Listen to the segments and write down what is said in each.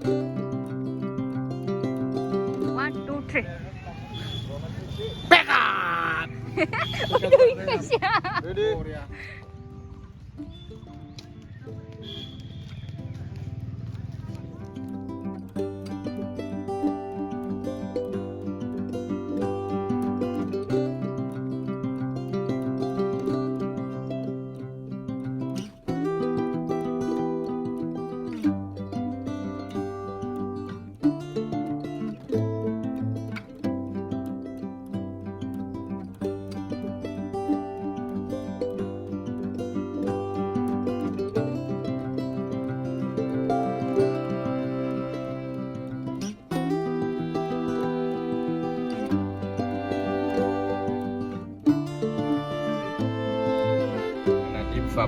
1, 2, 3. Back up. Ready?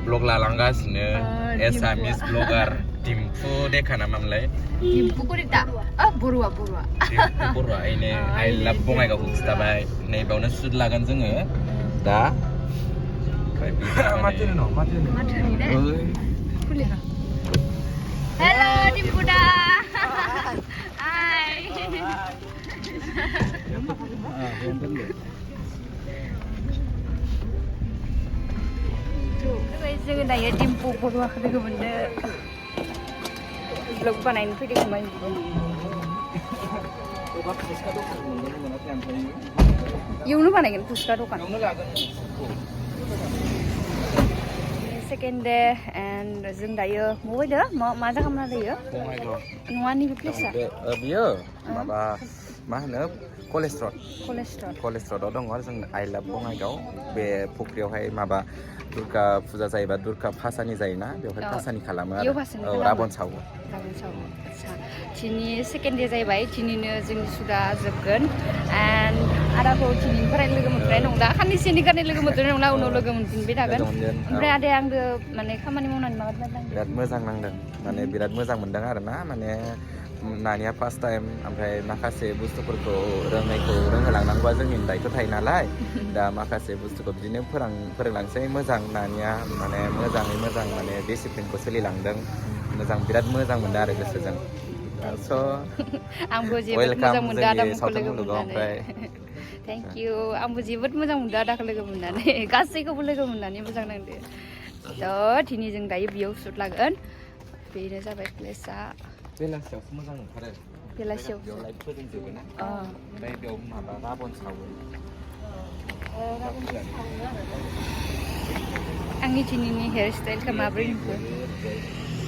Vlog lalanggasino Esamis blogger Dimpu dekana mamlay Dimpu ko dita. Burwa. Dimpu Burwa ini I love bongay ka kuksta bay Nay bauna susud lagan जोङो दा mati no Materi deh. Boleh kan? Hello Dimpu da. Hai. जोङो दायो दिम्पु बरुवाखौ लोगो मोनदो blog बानायनो फैदों खोमा इयावनो बानायगोन फुसका दखान सेकेन्ड डे एन्ड जों दायो बबेदो मा जागामना दायो नङा नैबे प्लेसआ बियो माबा मा होनो कलेस्ट्रलाव दङ जों आइ लाभ बङाइगाव बे फुख्रियावहाय माबा दुर्गा फुजा जायोबा दुर्गा भासानि जायोना बेवहाय भासानि खालामो आरो राबन सावो आच्छा दिनै सेकेन्ड डे जाहैबाय दिनैनो जोंनि सुदा जोबगोन एन्ड आदाखौ दिनैनिफ्राय लोगो मोनफिननाय नंला साननैसोनि गारनाय लोगो मोनफिननाय नंला उनाव लोगो मोनफिनबाय थागोन ओमफ्राय आदाया आंदो माने खामानि मावनानै माबादि नांदों बिराद मोजां नांदों माने बिराद मोजां मोनदों आरोना माने नानिया फार्स्ट टाइम ओमफ्राय माखासे बुस्थुफोरखौ रोङैखौ रोंहोलांनांगौआ जोंनि दायथ' थायो नालाय दा माखासे बुस्थुखौ बिदिनो फोरोंलांसै मोजां नानिया माने मोजाङै मोजां माने डिसिप्लिनखौ सोलिलांदों मोजां बिराद मोजां मोनदों आरो गोसोजों स' आंबो जोबोद मोजां मोनदों आदाखौ लोगो मोननानै थेंक इउ आंबो जोबोद मोजां मोनदों आदाखौ लोगो मोननानै गासैखौबो लोगो मोननानै मोजां नांदो थ' दिनै जों दायो बेयाव सुट लागोन बेनो जाबाय प्लेसआ बेलासियावसो मोजां ओंखारो बेलासियाव बेयाव लाइट फोजोंजोबो ना ओमफ्राय बेयाव माबा राबन सावो आंनि दिनैनि हेयार स्टाइलखौ माबोरै नुखो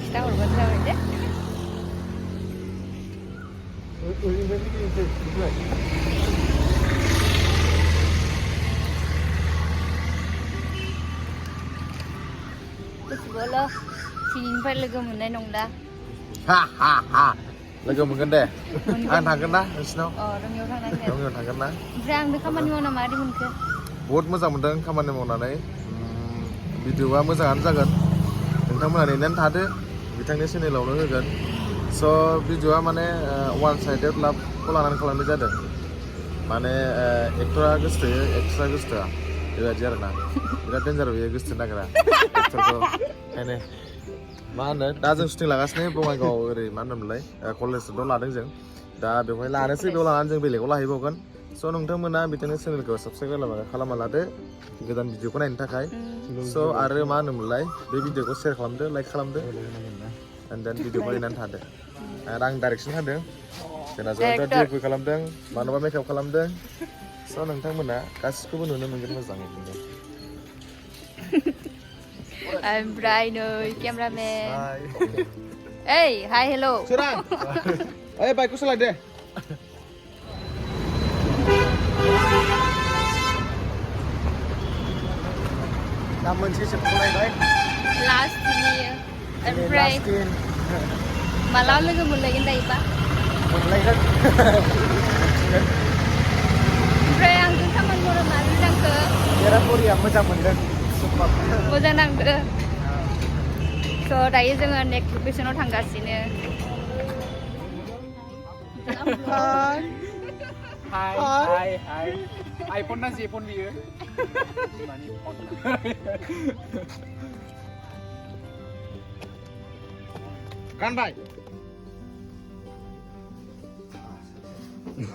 खिथाहरबानो जाबाय दे बोलो दिनैनिफ्राय लोगो मोननाय नंला लोगो मोनगोन दे आं थांगोन ना नोंसिनाव रङियाव थांनांगोन रङियाव थांगोन ना ओमफ्राय आंनो खामानि मावना मारै मोनखो बहुत मोजां मोनदों खामानि मावनानै भिडिअआ मोजाङानो जागोन नोंथांमोना नेनानै थादो बिथांनि चेनेलावनो होगोन स' भिडिअआ माने वान साइडेड लाभखौ लानानै खालामनाय जादों माने एक्टरा गोसोथोयो एक्ट्रेसा गोसोथोआ बेबायदि आरोना बिराद डेन्जार बेयो गोसोथोनो नागिरा एक्टरखौ ओंखायनो मा होनो दा जों शुटिं लागासिनो बङाइगाव ओरै मा होनोमोनलाय कलेजआव लादों जों दा बेवहाय लानोसै बेयाव लानानै जों बेलेगाव लाहैबावगोन स' नोंथांमोना बिदिनो चेनेलखौ साबसक्राइब खालामना लादो गोदान भिडिअखौ नायनो थाखाय स' आरो मा होनोमोनलाय बे भिडिअखौ शेयार खालामदो लाइक खालामदो एन्ड देन भिडिअखौ नायनानै थादो आरो आं डाइरेक्सन होदों जोंना जयन्ता डिएफि खालामदों मानोबा मेकआप खालामदों स' नोंथांमोना गासिखौबो नुनो मोनगोन मोजाङै ओमफ्राय नै केमेरामेन ओइ हाय हेल' सोरां ओइ बाइकखौ सालाय दे दा मोनसे जोबथ'लायबाय लास्ट दिनै ओमफ्राय माला लोगो मोनलायगोन दायोबा मोनलायगोन ओमफ्राय आंजों खामानि मावनो मारै नांखो बेराफरिया मोजां मोनदों मोजां नांदो स' दायो जोङो नेक्स्ट लकेसनाव थांगासिनो हाय आइफन ना जेफन बियो गानबाय No.